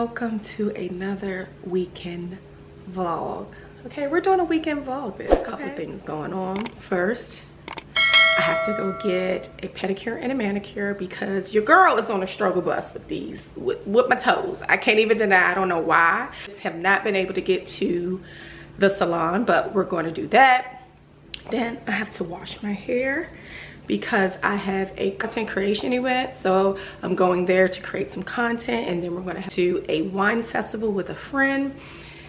welcome to another weekend vlog. Okay, we're doing a weekend vlog. There's a couple things going on. First, I have to go get a pedicure and a manicure because your girl is on a struggle bus with these, with my toes. I can't even deny, I don't know why. I have not been able to get to the salon, but we're going to do that. Then I have to wash my hair because I have a content creation event, so I'm going there to create some content, and then we're going to do a wine festival with a friend,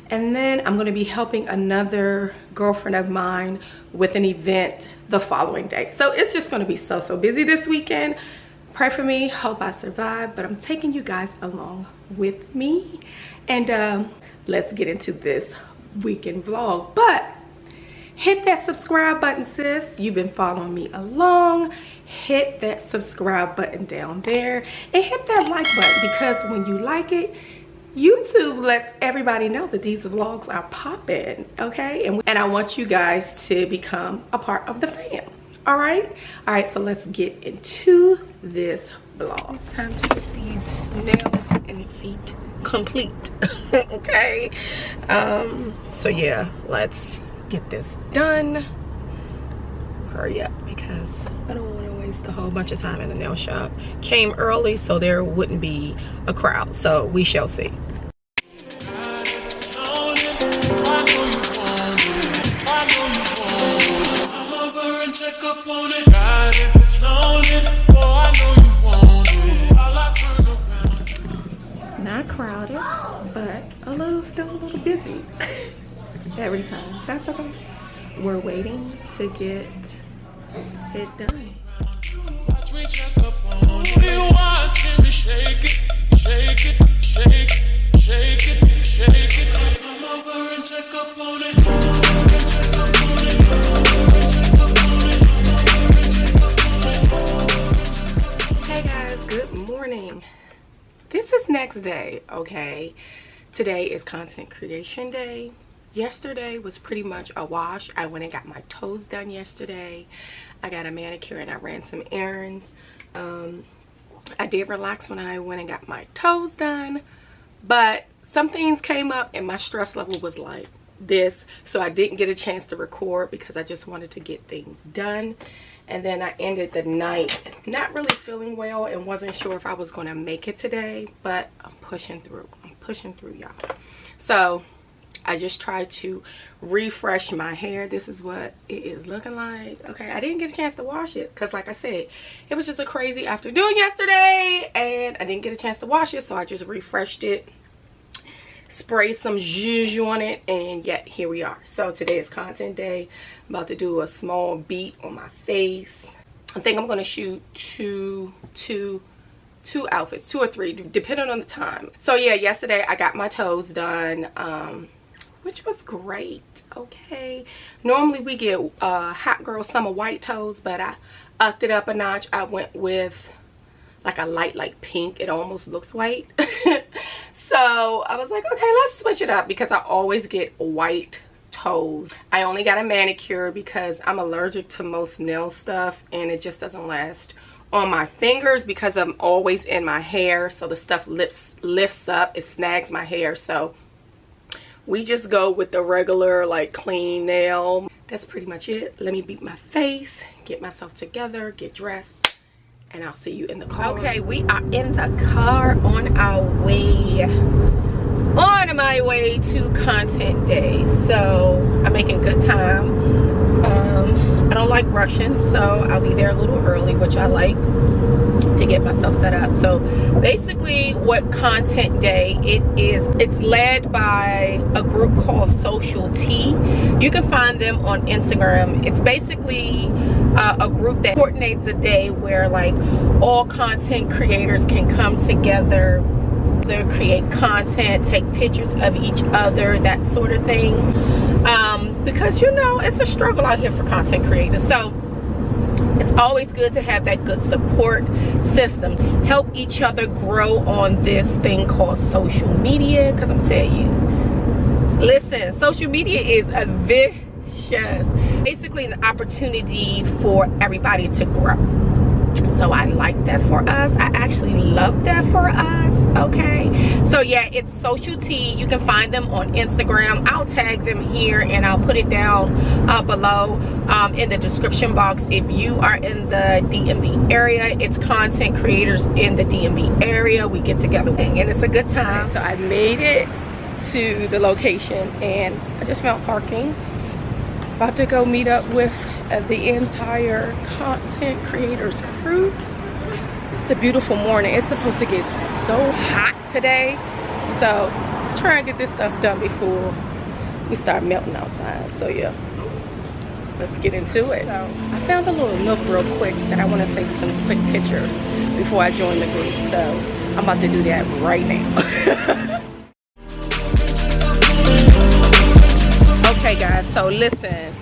and then I'm going to be helping another girlfriend of mine with an event the following day. So it's just going to be so busy this weekend. Pray for me, hope I survive, but I'm taking you guys along with me, and let's get into this weekend vlog. But hit that subscribe button, sis. You've been following me along. Hit that subscribe button down there and hit that like button, because when you like it, YouTube lets everybody know that these vlogs are popping, okay? And I want you guys to become a part of the fam. All right, so let's get into this vlog. It's time to get these nails and feet complete. Okay, so yeah, let's get this done. Hurry up, because I don't want to waste a whole bunch of time in the nail shop. Came early so there wouldn't be a crowd, so we shall see. Not crowded, but still a little busy. Every time. That's okay. We're waiting to get it done. Hey guys, good morning. This is next day, okay? Today is content creation day. Yesterday was pretty much a wash. I went and got my toes done yesterday. I got a manicure and I ran some errands. I did relax when I went and got my toes done, but some things came up and my stress level was like this, so I didn't get a chance to record because I just wanted to get things done. And then I ended the night not really feeling well and wasn't sure if I was going to make it today, but I'm pushing through, y'all. So I just tried to refresh my hair. This is what it is looking like. Okay, I didn't get a chance to wash it because, like I said, it was just a crazy afternoon yesterday and I didn't get a chance to wash it, so I just refreshed it, sprayed some zhuzh on it, and yet here we are. So today is content day. I'm about to do a small beat on my face. I think I'm going to shoot two outfits, 2 or 3, depending on the time. So yeah, yesterday I got my toes done, which was great. Okay, normally we get hot girl summer white toes, but I upped it up a notch. I went with like a light pink. It almost looks white. So I was like, okay, let's switch it up, because I always get white toes. I only got a manicure because I'm allergic to most nail stuff, and it just doesn't last on my fingers because I'm always in my hair, so the stuff lifts up, it snags my hair. So we just go with the regular, like, clean nail. That's pretty much it. Let me beat my face, get myself together, get dressed, and I'll see you in the car. Okay, we are in the car on my way to content day. So I'm making good time. I don't like rushing, so I'll be there a little early, which I like, to get myself set up. So basically what content day it is, it's led by a group called Social T. You can find them on Instagram. It's basically a group that coordinates a day where, like, all content creators can come together, create content, take pictures of each other, that sort of thing, because, you know, it's a struggle out here for content creators. So it's always good to have that good support system, help each other grow on this thing called social media. Because I'm telling you, listen, social media is a vicious, basically an opportunity for everybody to grow. So I like that for us. I actually love that for us. Okay, so So yeah, it's Social Tea. You can find them on Instagram. I'll tag them here and I'll put it down below in the description box. If you are in the DMV area, it's content creators in the DMV area. We get together and it's a good time. So I made it to the location and I just found parking. About to go meet up with the entire content creators crew. It's a beautiful morning. It's supposed to get so hot today, so try and get this stuff done before we start melting outside. So yeah, let's get into it. So I found a little nook real quick that I want to take some quick pictures before I join the group, so I'm about to do that right now. Okay guys, so listen.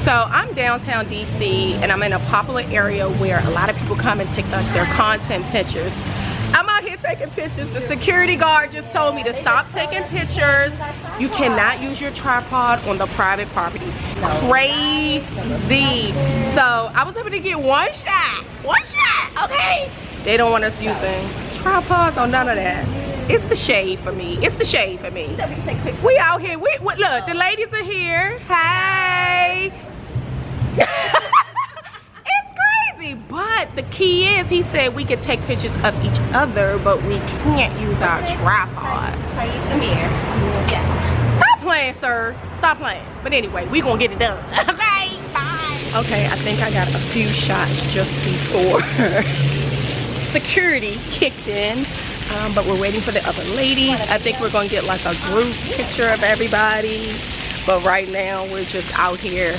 So I'm downtown DC and I'm in a popular area where a lot of people come and take their content pictures. I'm out here taking pictures. The security guard just told me to stop taking pictures. You cannot use your tripod on the private property. Crazy. So I was able to get one shot, okay? They don't want us using tripods or none of that. It's the shade for me. It's the shade for me. We out here. We look, the ladies are here. Hey. It's crazy, but the key is he said we could take pictures of each other, but we can't use our tripod. Come here. Stop playing, sir. Stop playing. But anyway, we gonna get it done. Okay, bye. Okay, I think I got a few shots just before security kicked in. But we're waiting for the other ladies. I think we're gonna get like a group picture of everybody. But right now we're just out here,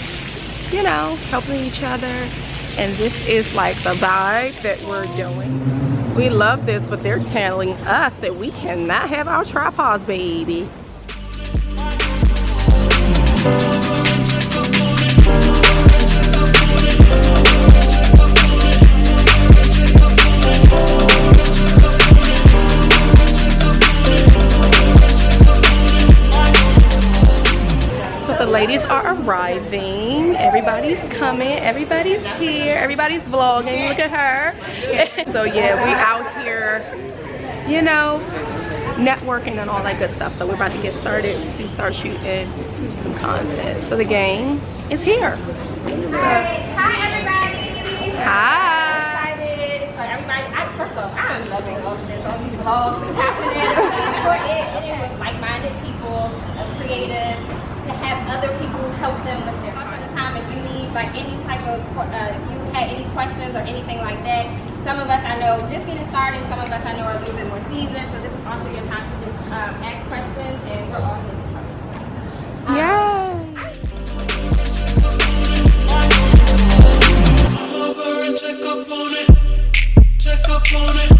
you know, helping each other. And this is like the vibe that we're doing. We love this, but they're telling us that we cannot have our tripods, baby. The ladies are arriving. Everybody's coming. Everybody's here. Everybody's vlogging. Look at her. So yeah, we out here, you know, networking and all that good stuff. So we're about to get started to start shooting some content. So the gang is here. So, hi everybody. Hi. I'm excited. So everybody, first off, I'm loving all of this, all these vlogs that's happening. It is with like-minded people, creatives. To have other people help them with their most of the time. If you need like any type of if you had any questions or anything like that, some of us I know just getting started, some of us I know are a little bit more seasoned, so this is also your time to just ask questions, and we're all here to help. Yeah. Come over and check up on it. Check up on it.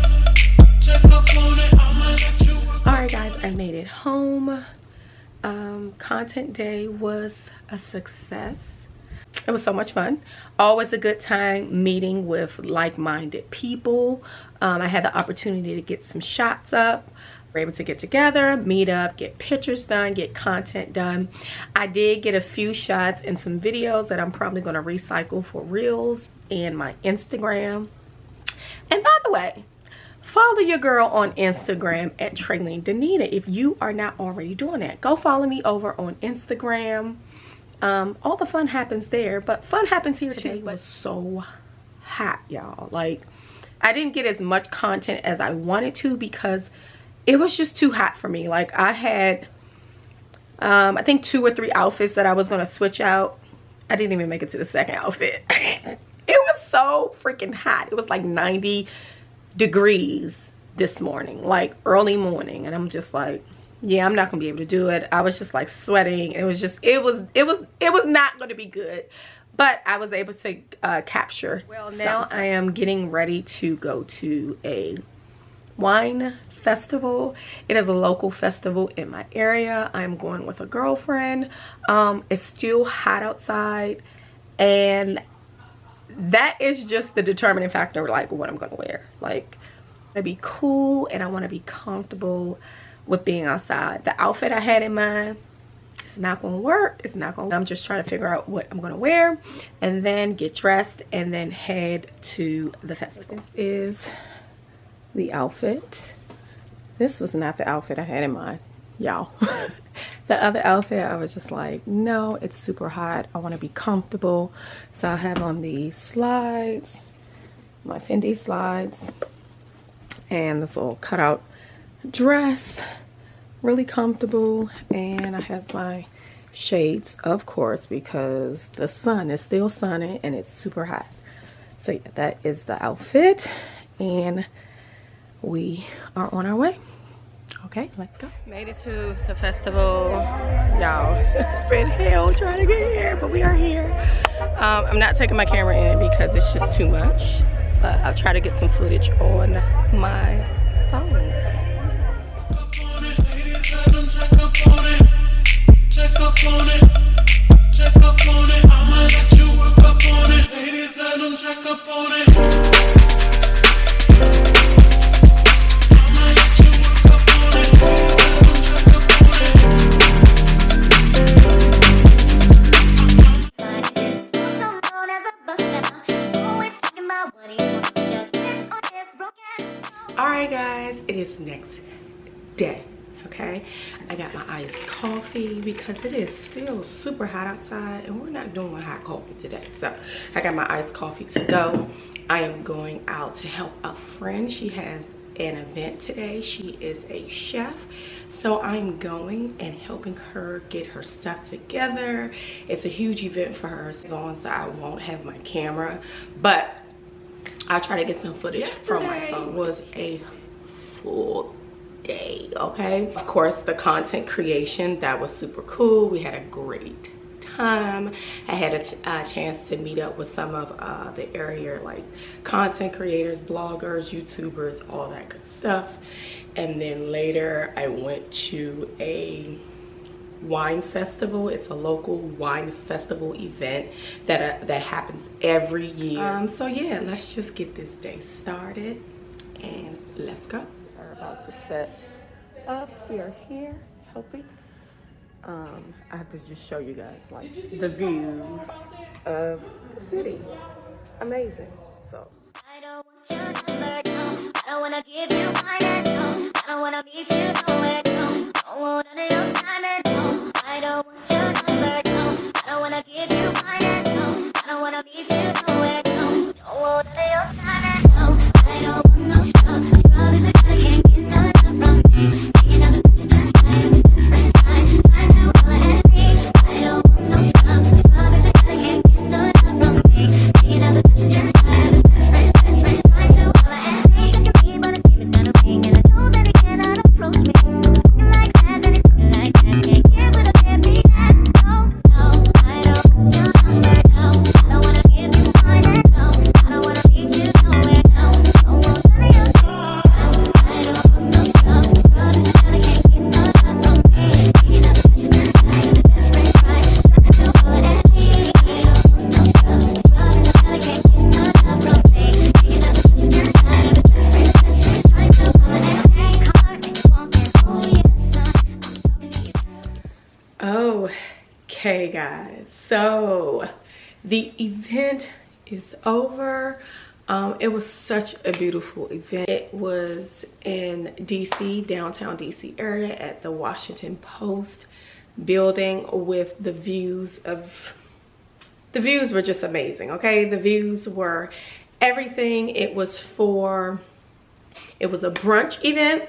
Check up on it. I'ma let you work. Alright guys, I made it home. Content day was a success. It was so much fun. Always a good time meeting with like-minded people. I had the opportunity to get some shots up. We're able to get together, meet up, get pictures done, get content done. I did get a few shots and some videos that I'm probably going to recycle for Reels and my Instagram. And by the way, follow your girl on Instagram at Traylene Danita. If you are not already doing that, go follow me over on Instagram. All the fun happens there, but fun happens here too. It was so hot, y'all. Like, I didn't get as much content as I wanted to because it was just too hot for me. Like, I had I think 2 or 3 outfits that I was going to switch out. I didn't even make it to the second outfit. It was so freaking hot. It was like 90 degrees this morning, like early morning, and I'm just like, yeah, I'm not gonna be able to do it. I was just like sweating. It was not gonna be good, but I was able to capture. Well, now I am getting ready to go to a wine festival. It is a local festival in my area. I'm going with a girlfriend. It's still hot outside, and that is just the determining factor, like what I'm gonna wear. Like, I want to be cool and I want to be comfortable with being outside. The outfit I had in mind, it's not gonna work. It's not gonna. I'm just trying to figure out what I'm gonna wear and then get dressed and then head to the festival. This is the outfit. This was not the outfit I had in mind, y'all. The other outfit, I was just like, no, it's super hot. I want to be comfortable. So I have on these slides, my Fendi slides, and this little cutout dress, really comfortable. And I have my shades, of course, because the sun is still sunny and it's super hot. So yeah, that is the outfit, and we are on our way. Okay, let's go. Made it to the festival. Y'all, it's been hell trying to get here, but we are here. I'm not taking my camera in because it's just too much, but I'll try to get some footage on my phone. Check up on it. Check up on it. I'ma let you work up on it. Ladies, let them check up on it. I'ma let you work up on it. Ladies, let them check up on it. Alright guys, it is next day. Okay, I got my iced coffee because it is still super hot outside and we're not doing hot coffee today. So I got my iced coffee to go. I am going out to help a friend. She has an event today. She is a chef, so I'm going and helping her get her stuff together. It's a huge event for her, so I won't have my camera, but I'll try to get some footage from my phone. It was a full day. Okay, of course, the content creation, that was super cool. We had a great time. I had a chance to meet up with some of the area, like content creators, bloggers, YouTubers, all that good stuff. And then later I went to a wine festival. It's a local wine festival event that happens every year. So yeah, let's just get this day started and let's go. We're about to set up. We are here helping. I have to just show you guys like the views of the city. Amazing. So I don't want your number, no. I don't wanna give you mine, no. I don't wanna meet you nowhere, no. Don't want none of your time, no. I don't want your number, no. I don't wanna give you mine, no. I don't wanna meet you nowhere, no. Don't want none of your time, no. I don't want no scrub. Scrub is a guy that can't get no love from me. Taking out the passenger side of his best friend's side, trying to holler at me. I don't want no scrub. Scrub is a guy that can't get no love from me. Taking out the passenger side of his best friend's trying to holler at me. Checking me, but his name is not a wing, and I know that he cannot approach me. Looking like that, and it's looking like that. Can't get with a baby ass. No, no, I don't want your number, no. I don't wanna give you mine, no. I don't wanna meet you nowhere, no. Don't want none of your time. I don't want no scrub. Scrub is a guy that can't get no love from me. Taking out the passenger side of his best friend's ride, trying to holler at me. I don't want no scrub. Scrub is a guy that can't get no love from me. Taking out the passenger side of his best friend's trying to holler at me. Car and walking, oh yes, son. I'm talking to you. okay guys, so the event is over. It was such a beautiful event. It was in DC, downtown DC area at the Washington Post building with the views were just amazing. Okay, the views were everything. It was a brunch event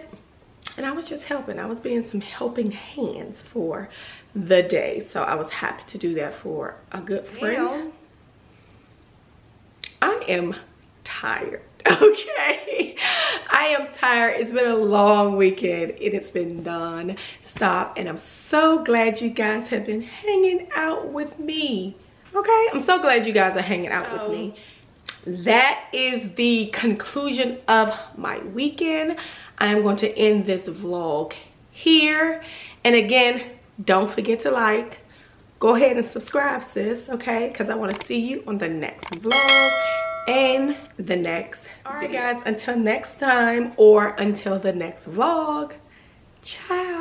and I was just helping. I was being some helping hands for the day, so I was happy to do that for a good friend. I am tired. Okay, I am tired. It's been a long weekend. It has been non-stop and I'm so glad you guys have been hanging out with me. Okay, I'm so glad you guys are hanging out with me. That is the conclusion of my weekend. I am going to end this vlog here, and again, don't forget to like, go ahead and subscribe, sis, okay, because I want to see you on the next vlog and the next video. All right guys, until next time or until the next vlog, ciao.